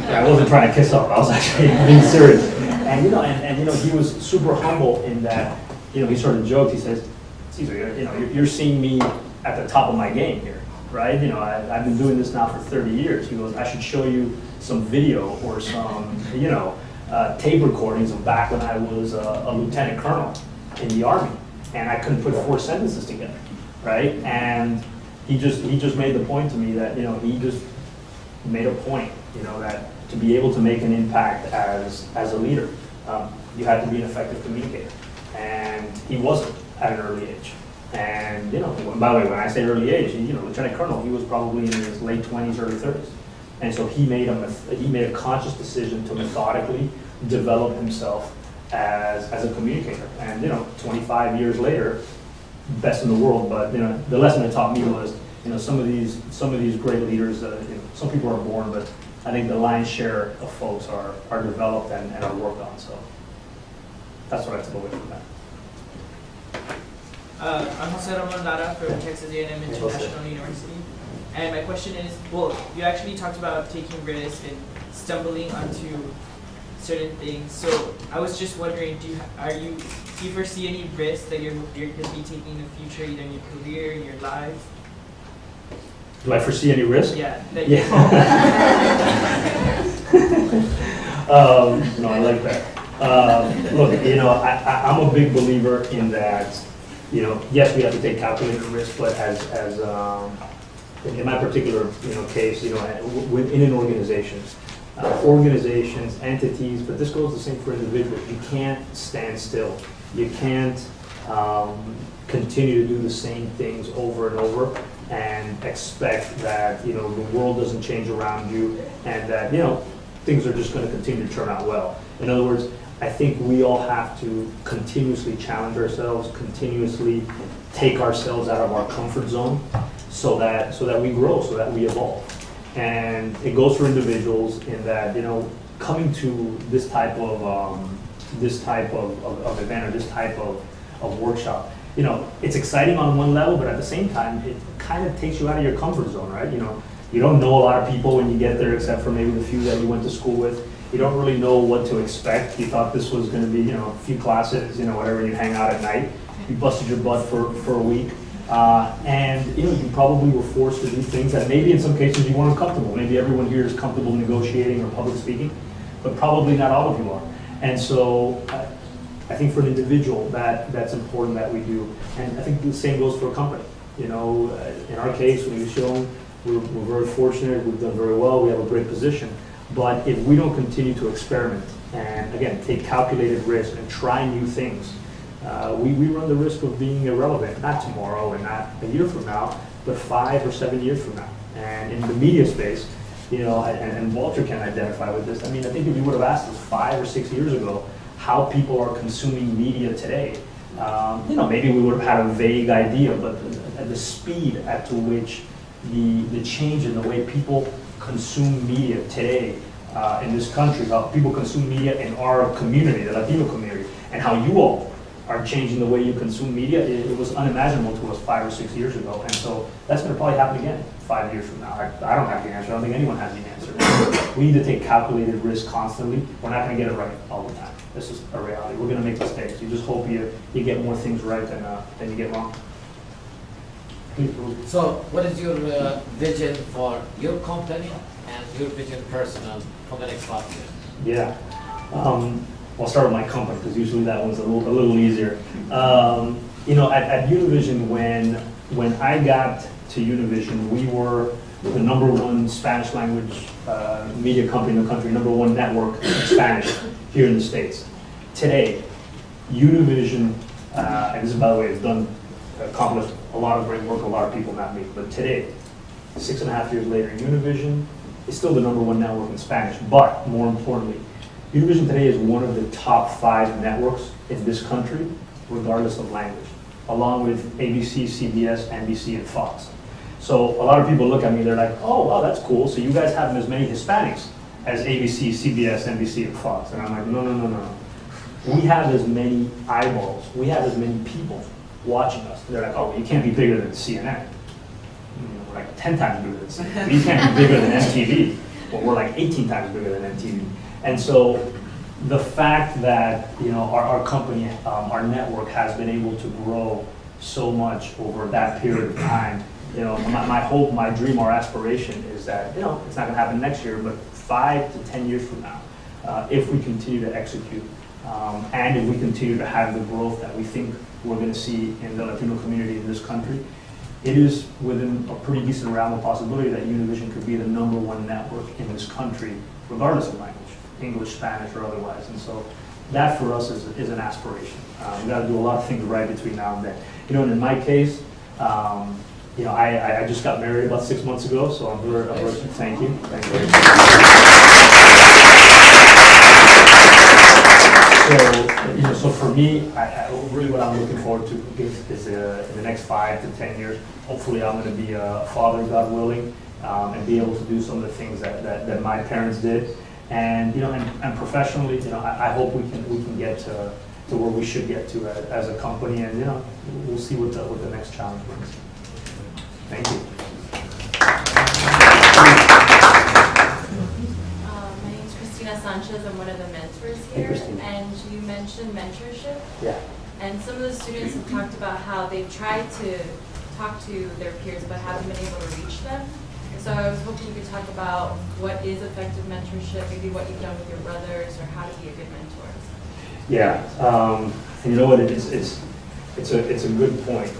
I wasn't trying to kiss up. I was actually being serious. And he was super humble in that, he sort of joked. He says, Cesar, you're seeing me at the top of my game here, right? I've been doing this now for 30 years. He goes, I should show you some video or some, tape recordings of back when I was a lieutenant colonel in the Army, and I couldn't put 4 sentences together, right? And he just made the point to me that he just made a point, that to be able to make an impact as a leader, you had to be an effective communicator, and he wasn't at an early age. And by the way, when I say early age, lieutenant colonel, he was probably in his late 20s, early 30s, and so he made a conscious decision to methodically develop himself as a communicator. And 25 years later, best in the world. But the lesson it taught me was some of these great leaders. Some people are born, but I think the lion's share of folks are developed and are worked on. So that's what I took away from that. I'm Jose Ramon Lara from Texas A&M International University, and my question is: well, you actually talked about taking risks and stumbling onto certain things. So I was just wondering, do you foresee any risks that you're going to be taking in the future, either in your career, in your life? Do I foresee any risk? Yeah. No, I like that. Look, I'm a big believer in that. Yes, we have to take calculated risk, but as in my particular case, within an organization. Organizations, entities, but this goes the same for individuals. You can't stand still. You can't continue to do the same things over and over and expect that the world doesn't change around you and that things are just going to continue to turn out well. In other words, I think we all have to continuously challenge ourselves, continuously take ourselves out of our comfort zone, so that we grow, so that we evolve. And it goes for individuals in that coming to this type of event or this type of workshop, it's exciting on one level, but at the same time it kind of takes you out of your comfort zone, right? You don't know a lot of people when you get there, except for maybe the few that you went to school with. You don't really know what to expect. You thought this was going to be a few classes, whatever, you'd hang out at night. You busted your butt for a week. And you probably were forced to do things that maybe in some cases you weren't comfortable. Maybe everyone here is comfortable negotiating or public speaking, but probably not all of you are. And so I think for an individual that's important that we do. And I think the same goes for a company. In our case, we've shown we're very fortunate, we've done very well, we have a great position. But if we don't continue to experiment and again take calculated risks and try new things, we run the risk of being irrelevant, not tomorrow and not a year from now, but 5 or 7 years from now. And in the media space, and Walter can identify with this. I think if you would have asked us 5 or 6 years ago how people are consuming media today, maybe we would have had a vague idea, but at the speed at to which the change in the way people consume media today in this country, how people consume media in our community, the Latino community, and how you all are changing the way you consume media, it was unimaginable to us 5 or 6 years ago. And so that's going to probably happen again 5 years from now. I don't have the answer. I don't think anyone has the answer. We need to take calculated risk constantly. We're not going to get it right all the time. This is a reality. We're going to make mistakes. You just hope you get more things right than you get wrong. So what is your vision for your company and your vision personal for the next 5 years? Yeah. I'll start with my company because usually that one's a little easier. At Univision, when I got to Univision, we were the #1 Spanish language media company in the country, #1 network in Spanish here in the States. Today, Univision, and this is, by the way, it's accomplished a lot of great work, a lot of people, not me, but today, 6.5 years later, Univision is still the #1 network in Spanish. But more importantly, Univision today is one of the top 5 networks in this country, regardless of language, along with ABC, CBS, NBC, and Fox. So a lot of people look at me, they're like, oh, wow, that's cool. So you guys have as many Hispanics as ABC, CBS, NBC, and Fox. And I'm like, no, no, no, no. We have as many eyeballs. We have as many people watching us. They're like, oh, well, you can't be bigger than CNN. We're like 10 times bigger than CNN. You can't be bigger than MTV. Well, we're like 18 times bigger than MTV. And so the fact that our company, our network has been able to grow so much over that period of time, my hope, my dream, our aspiration is that it's not going to happen next year, but 5 to 10 years from now, if we continue to execute and if we continue to have the growth that we think we're going to see in the Latino community in this country, it is within a pretty decent realm of possibility that Univision could be the #1 network in this country, regardless of language, English, Spanish, or otherwise. And so that for us is an aspiration. We've got to do a lot of things right between now and then. And in my case, I just got married about 6 months ago, so I'm very thank you. Thank you. So for me, really what I'm looking forward to is in the next 5 to 10 years, hopefully I'm going to be a father, God willing, and be able to do some of the things that my parents did. And and professionally, I hope we can get to where we should get to as a company, and we'll see what the next challenge brings. Thank you. My name is Christina Sanchez. I'm one of the mentors here, and you mentioned mentorship. Yeah. And some of the students have talked about how they've tried to talk to their peers but haven't been able to reach them. So I was hoping you could talk about what is effective mentorship, maybe what you've done with your brothers, or how to be a good mentor. Yeah, and you know what? It's a good point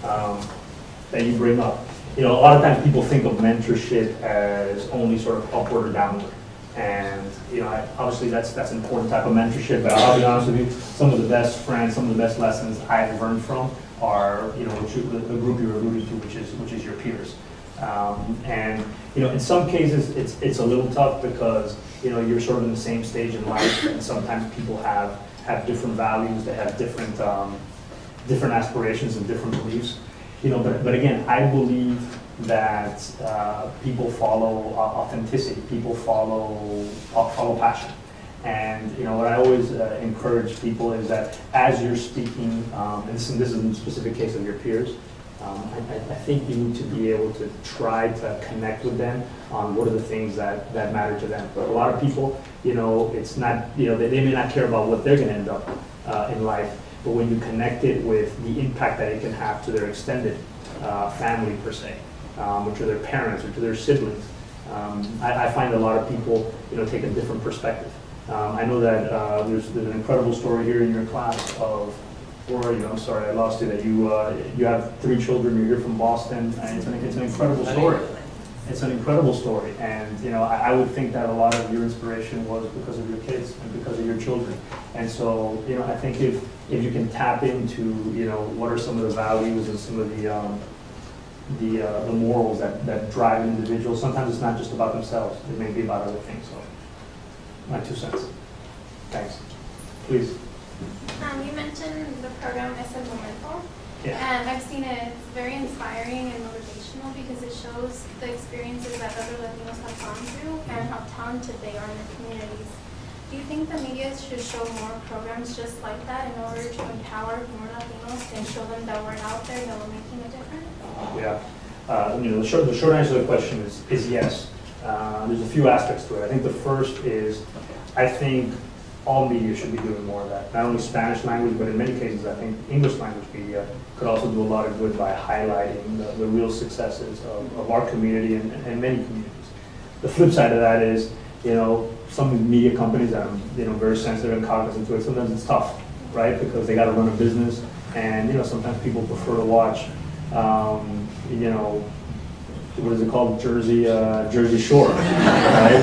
that you bring up. A lot of times people think of mentorship as only sort of upward or downward, and obviously that's an important type of mentorship. But I'll be honest with you, some of the best friends, some of the best lessons I've learned from are the group you're alluding to, which is your peers. And in some cases it's a little tough because you're sort of in the same stage in life, and sometimes people have different values, they have different aspirations and different beliefs. But again, I believe that people follow authenticity, people follow passion. And what I always encourage people is that as you're speaking, and this is in the specific case of your peers, I think you need to be able to try to connect with them on what are the things that matter to them. But a lot of people, it's not, they may not care about what they're going to end up in life, but when you connect it with the impact that it can have to their extended family per se, or to their parents, or to their siblings, I find a lot of people, take a different perspective. I know that there's an incredible story here in your class of, where are you? I'm sorry, I lost you. That you have 3 children. You're here from Boston, and it's an incredible story. It's an incredible story, and I would think that a lot of your inspiration was because of your kids and because of your children. And so I think if you can tap into what are some of the values and some of the morals that drive an individual. Sometimes it's not just about themselves. It may be about other things. So my 2 cents. Thanks. Please. You mentioned the program Es El Momento, Yeah. and I've seen it. It's very inspiring and motivational because it shows the experiences that other Latinos have gone through and how talented they are in their communities. Do you think the media should show more programs just like that in order to empower more Latinos and show them that we're out there, that we're making a difference? Yeah. The short answer to the question is yes. There's a few aspects to it. I think the first is, I think all media should be doing more of that. Not only Spanish language, but in many cases, I think English language media could also do a lot of good by highlighting the real successes of our community and many communities. The flip side of that is, some media companies that I'm, very sensitive and cognizant to it, sometimes it's tough, right? Because they got to run a business, and, sometimes people prefer to watch, what is it called, Jersey Shore, right?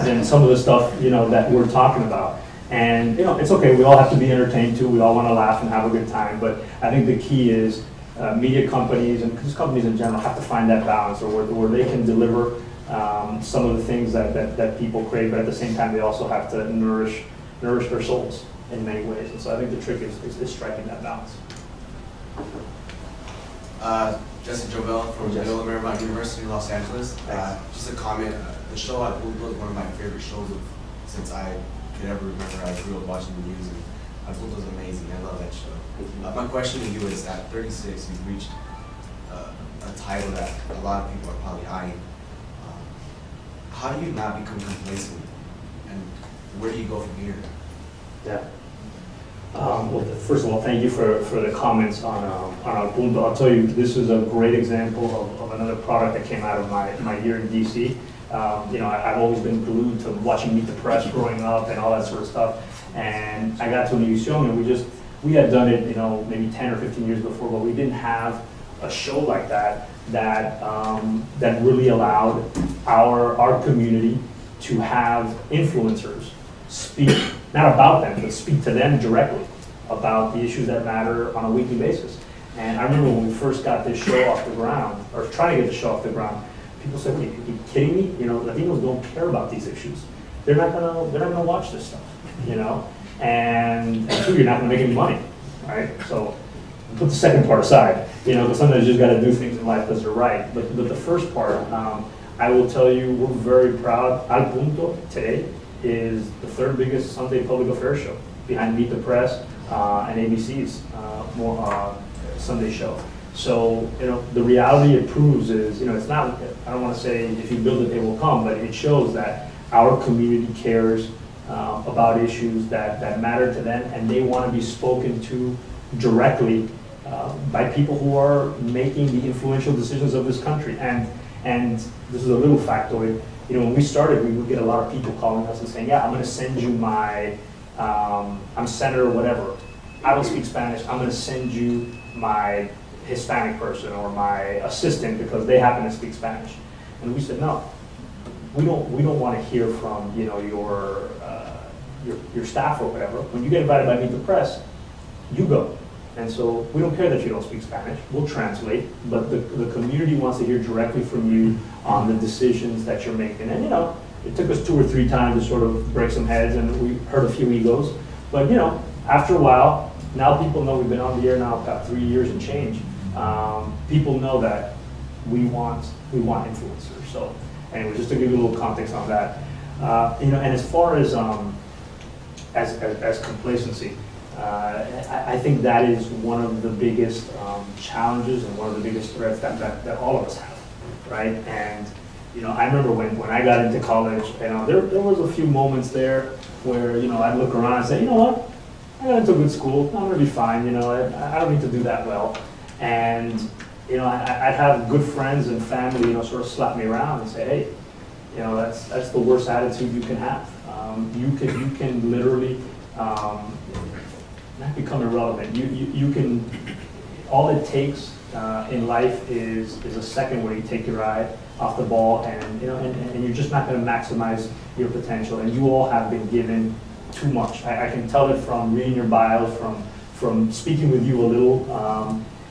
Than some of the stuff that we're talking about. And it's okay. We all have to be entertained too. We all want to laugh and have a good time. But I think the key is media companies and just companies in general have to find that balance, or where they can deliver some of the things that people crave, but at the same time, they also have to nourish their souls in many ways. And so I think the trick is striking that balance. Jesse Jovel from Middle Marymount University in Los Angeles. Just a comment, the show at Punto is one of my favorite shows since I could ever remember. I grew up watching the news, and Punto is amazing. I love that show. My question to you is, at 36, you've reached a title that a lot of people are probably eyeing. How do you not become complacent, and where do you go from here? Yeah. Well, first of all, thank you for the comments on our Punto. I'll tell you, this is a great example of another product that came out of my year in DC. You know, I've always been glued to watching Meet the Press growing up and all that sort of stuff. And I got to Univision, and we had done it, you know, maybe 10 or 15 years before, but we didn't have a show like that really allowed our community to have influencers speak, not about them, but speak to them directly about the issues that matter on a weekly basis. And I remember when we first got this show off the ground, or trying to get the show off the ground, people said, "Are you kidding me? You know, Latinos don't care about these issues. They're not gonna watch this stuff, you know, and two, you're not gonna make any money, right?" So put the second part aside, you know, because sometimes you just got to do things in life because they're right. But the first part, I will tell you, we're very proud. Al Punto today is the third biggest Sunday public affairs show, behind Meet the Press and ABC's Sunday show. So, you know, the reality it proves is, you know, it's not, I don't want to say if you build it, they will come, but it shows that our community cares about issues that matter to them, and they want to be spoken to directly by people who are making the influential decisions of this country. And this is a little factoid. You know, when we started, we would get a lot of people calling us and saying, "Yeah, I'm going to send you my, I'm senator, whatever. I don't speak Spanish. I'm going to send you my Hispanic person or my assistant because they happen to speak Spanish." And we said, "No, we don't want to hear from, you know, your staff or whatever. When you get invited by Meet the Press, you go. And so we don't care that you don't speak Spanish. We'll translate, but the community wants to hear directly from you on the decisions that you're making." And, you know, it took us 2 or 3 times to sort of break some heads, and we hurt a few egos. But, you know, after a while, now people know we've been on the air now about 3 years and change. People know that we want influencers. So anyway, just to give you a little context on that. You know, and as far as complacency, I think that is one of the biggest challenges and one of the biggest threats that all of us have, right? And, you know, I remember when I got into college, you know, there was a few moments there where, you know, I'd look around and say, "You know what, I got into a good school, I'm gonna be fine, you know, I don't need to do that well." And, you know, I'd have good friends and family, you know, sort of slap me around and say, "Hey, you know, that's the worst attitude you can have. You can literally not become irrelevant. You can, all it takes in life is a second where you take your eye off the ball, and, you know, and you're just not going to maximize your potential. And you all have been given too much. I can tell it from reading your bios, from speaking with you a little,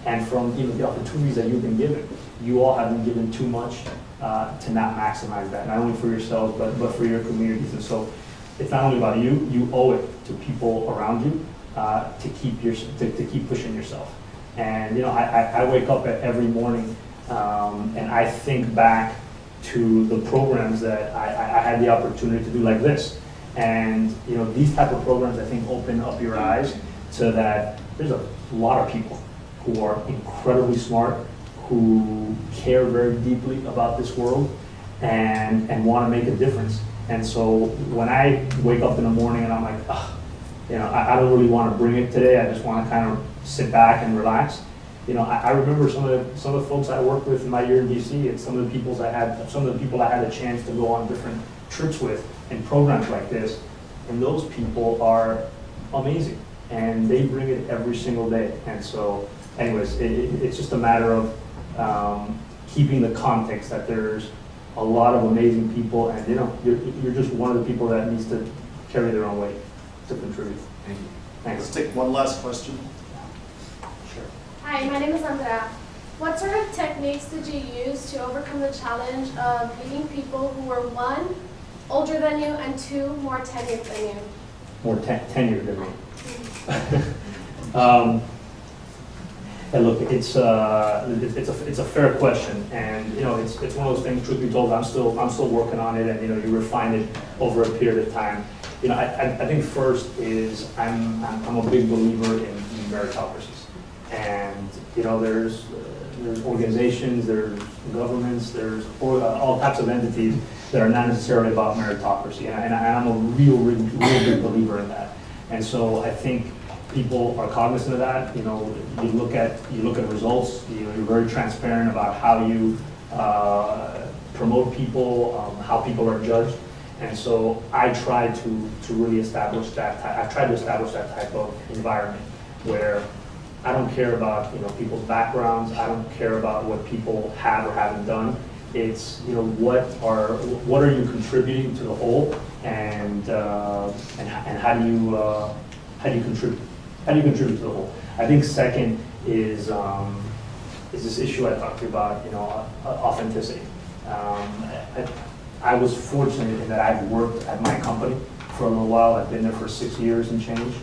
and from, you know, the opportunities that you've been given. You all have been given too much to not maximize that, not only for yourselves but for your communities. And so it's not only about you. You owe it to people around you to keep pushing yourself. And, you know, I wake up every morning and I think back to the programs that I had the opportunity to do, like this. And, you know, these type of programs, I think, open up your eyes so that there's a lot of people who are incredibly smart, who care very deeply about this world and want to make a difference. And so when I wake up in the morning and I'm like, "Ugh, you know, I don't really want to bring it today. I just want to kind of sit back and relax." You know, I remember some of the folks I worked with in my year in DC, and some of the people I had a chance to go on different trips with in programs like this. And those people are amazing, and they bring it every single day. And so, anyways, it's just a matter of keeping the context that there's a lot of amazing people, and, you know, you're just one of the people that needs to carry their own weight to contribute. Thank you. Thanks. Let's take one last question. Sure. Hi, my name is Andrea. What sort of techniques did you use to overcome the challenge of leading people who were 1, older than you, and 2, more tenured than you? More tenured than me. And look, it's a fair question, and you know it's one of those things. Truth be told, I'm still working on it, and you know you refine it over a period of time. You know, I think first is I'm a big believer in meritocracies, and you know there's organizations, there's governments, there's all types of entities that are not necessarily about meritocracy, and I'm a real big believer in that. And so I think people are cognizant of that. You know, you look at results. You're very transparent about how you promote people, how people are judged. And so I try to really establish that. I try to establish that type of environment where I don't care about people's backgrounds. I don't care about what people have or haven't done. It's what are you contributing to the whole, and how do you contribute? How do you contribute to the whole? I think second is this issue I talked to you about, authenticity. I was fortunate in that I've worked at my company for a little while. I've been there for 6 years and change.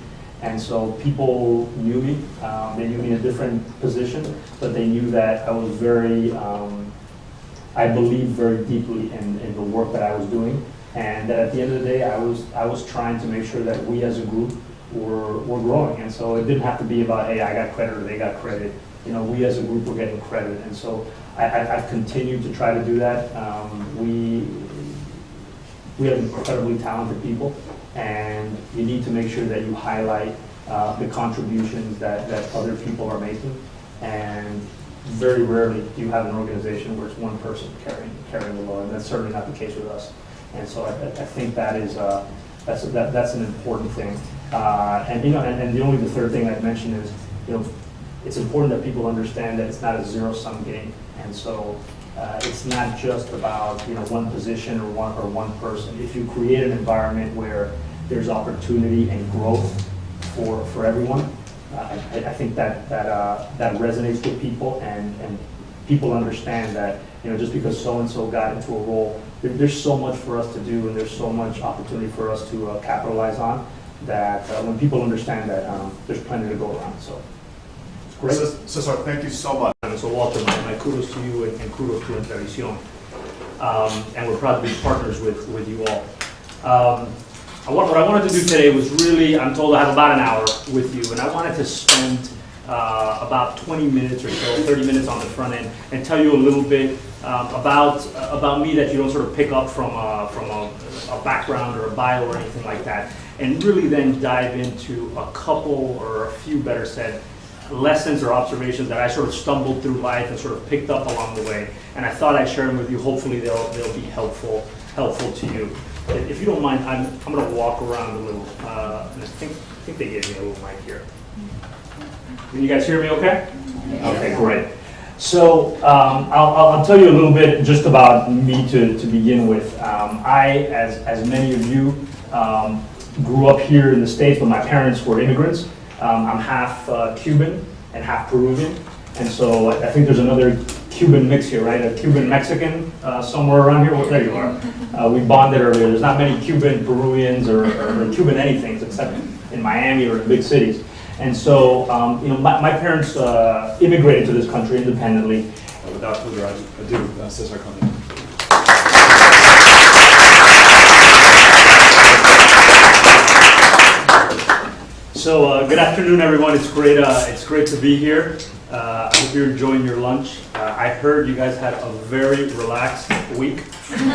And so people knew me. They knew me in a different position, but they knew that I was I believed very deeply in the work that I was doing. And that at the end of the day, I was trying to make sure that we as a group were growing. And so it didn't have to be about, hey, I got credit or they got credit. We as a group were getting credit. And so I've continued to try to do that. We have incredibly talented people, and you need to make sure that you highlight the contributions that other people are making. And very rarely do you have an organization where it's one person carrying the load, and that's certainly not the case with us. And so I think that is that's an important thing. And the third thing I'd mention is it's important that people understand that it's not a zero-sum game. And so it's not just about one position or one person. If you create an environment where there's opportunity and growth for everyone, I think that resonates with people, and people understand that just because so and so got into a role, there's so much for us to do, and there's so much opportunity for us to capitalize on. That when people understand that, there's plenty to go around. So it's great. Cesar, thank you so much. And so Walter, my kudos to you and kudos to Intervisión. And we're proud to be partners with you all. What I wanted to do today was really, I'm told I have about an hour with you, and I wanted to spend about 20 minutes or so, 30 minutes on the front end, and tell you a little bit about me that you don't sort of pick up from a background or a bio or anything like that, and really then dive into a couple, or a few better said, lessons or observations that I sort of stumbled through life and sort of picked up along the way. And I thought I'd share them with you. Hopefully they'll be helpful to you. If you don't mind, I'm going to walk around a little, and I think they gave me a little mic here. Can you guys hear me okay? Okay, great. So I'll tell you a little bit just about me to begin with. I, as many of you, grew up here in the States, but my parents were immigrants. I'm half Cuban and half Peruvian, and so I think there's another Cuban mix here, right? A Cuban Mexican somewhere around here. Well, there you are. We bonded earlier. There's not many Cuban Peruvians or Cuban anythings except in Miami or in big cities. And so, my parents immigrated to this country independently. Without further ado, Cesar Conde. So good afternoon, everyone. It's great to be here. I hope you're enjoying your lunch. I heard you guys had a very relaxed week. You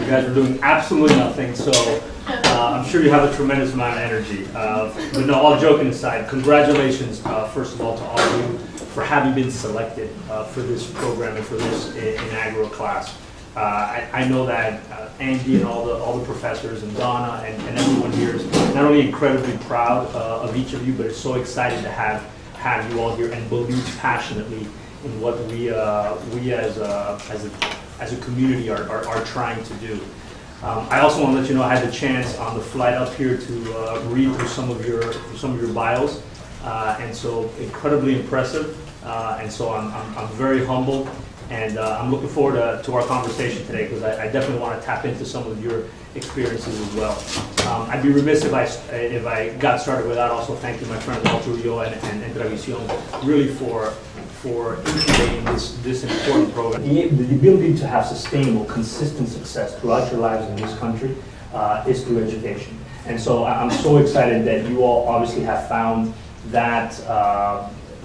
guys are doing absolutely nothing, so I'm sure you have a tremendous amount of energy. But no, all joking aside, congratulations, first of all, to all of you for having been selected for this program and for this inaugural class. I know that Andy and all the professors and Donna and everyone here is not only incredibly proud of each of you, but is so excited to have you all here and believes passionately in what we as a community are trying to do. I also want to let you know I had the chance on the flight up here to read through some of your bios, and so incredibly impressive. And so I'm very humbled, and I'm looking forward to our conversation today, because I definitely want to tap into some of your experiences as well. I'd be remiss if I got started without also thanking my friend Walter Ulloa and Univision really for incubating this important program. The ability to have sustainable, consistent success throughout your lives in this country is through education. And so I'm so excited that you all obviously have found that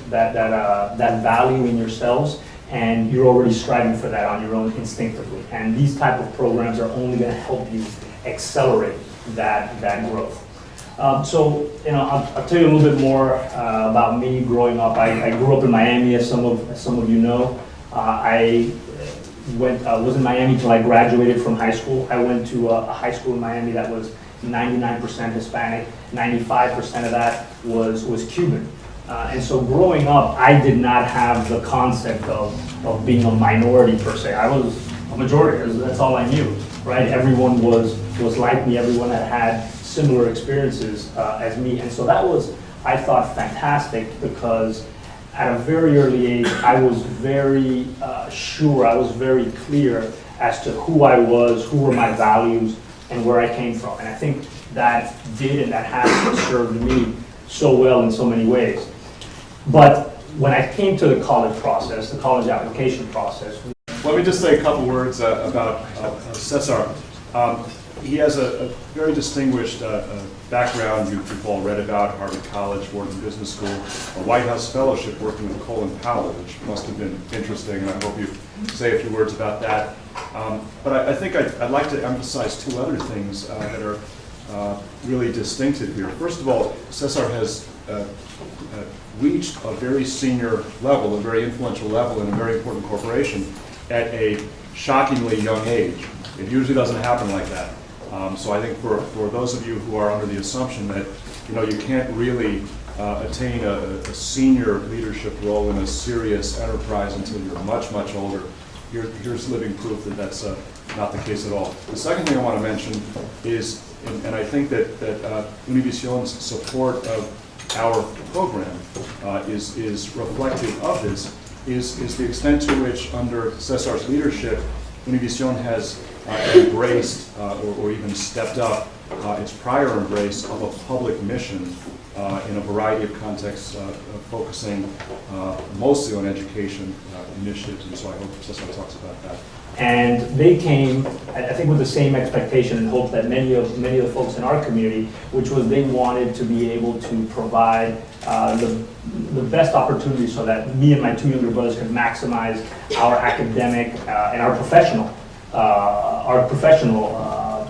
that value in yourselves, and you're already striving for that on your own instinctively. And these type of programs are only going to help you accelerate that growth. So, I'll tell you a little bit more about me growing up. I grew up in Miami, as some of you know. I was in Miami till I graduated from high school. I went to a high school in Miami that was 99% Hispanic. 95% of that was Cuban. And so growing up, I did not have the concept of being a minority per se. I was a majority. That's all I knew, right? Everyone was like me. Everyone had similar experiences as me. And so that was, I thought, fantastic, because at a very early age, I was very sure, I was very clear as to who I was, who were my values, and where I came from. And I think that did and that has served me so well in so many ways. But when I came to the college process, the college application process. Let me just say a couple words about Cesar. He has a very distinguished background. You've all read about Harvard College, Wharton Business School, a White House fellowship working with Colin Powell, which must have been interesting, and I hope you say a few words about that. But I think I'd like to emphasize two other things that are really distinctive here. First of all, Cesar has reached a very senior level, a very influential level in a very important corporation at a shockingly young age. It usually doesn't happen like that. So I think for those of you who are under the assumption that you can't really attain a senior leadership role in a serious enterprise until you're much, much older, here's living proof that that's not the case at all. The second thing I want to mention is, and I think that Univision's support of our program is reflective of this, is the extent to which, under Cesar's leadership, Univision has embraced or even stepped up its prior embrace of a public mission in a variety of contexts, focusing mostly on education initiatives, and so I hope Cesar talks about that. And they came, I think, with the same expectation and hope that many of the folks in our community, which was they wanted to be able to provide the best opportunity so that me and my two younger brothers could maximize our academic and our professional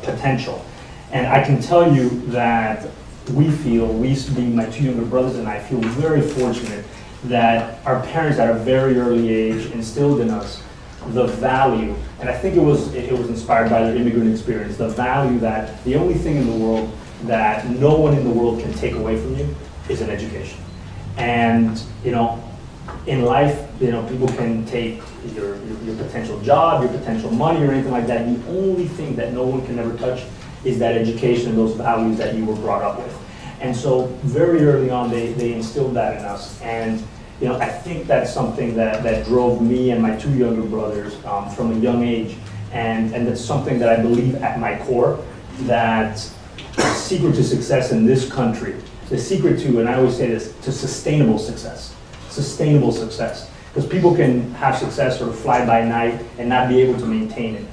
potential. And I can tell you that we, being my two younger brothers and I, feel very fortunate that our parents at a very early age instilled in us the value, and I think it was inspired by their immigrant experience, the value that the only thing in the world that no one in the world can take away from you is an education. And in life, people can take your potential job, your potential money, or anything like that. The only thing that no one can ever touch is that education and those values that you were brought up with. And so very early on, they instilled that in us. And I think that's something that drove me and my two younger brothers from a young age. And that's something that I believe at my core, that the secret to success in this country, the secret to, and I always say this, to sustainable success. Sustainable success. Because people can have success sort of fly by night and not be able to maintain it.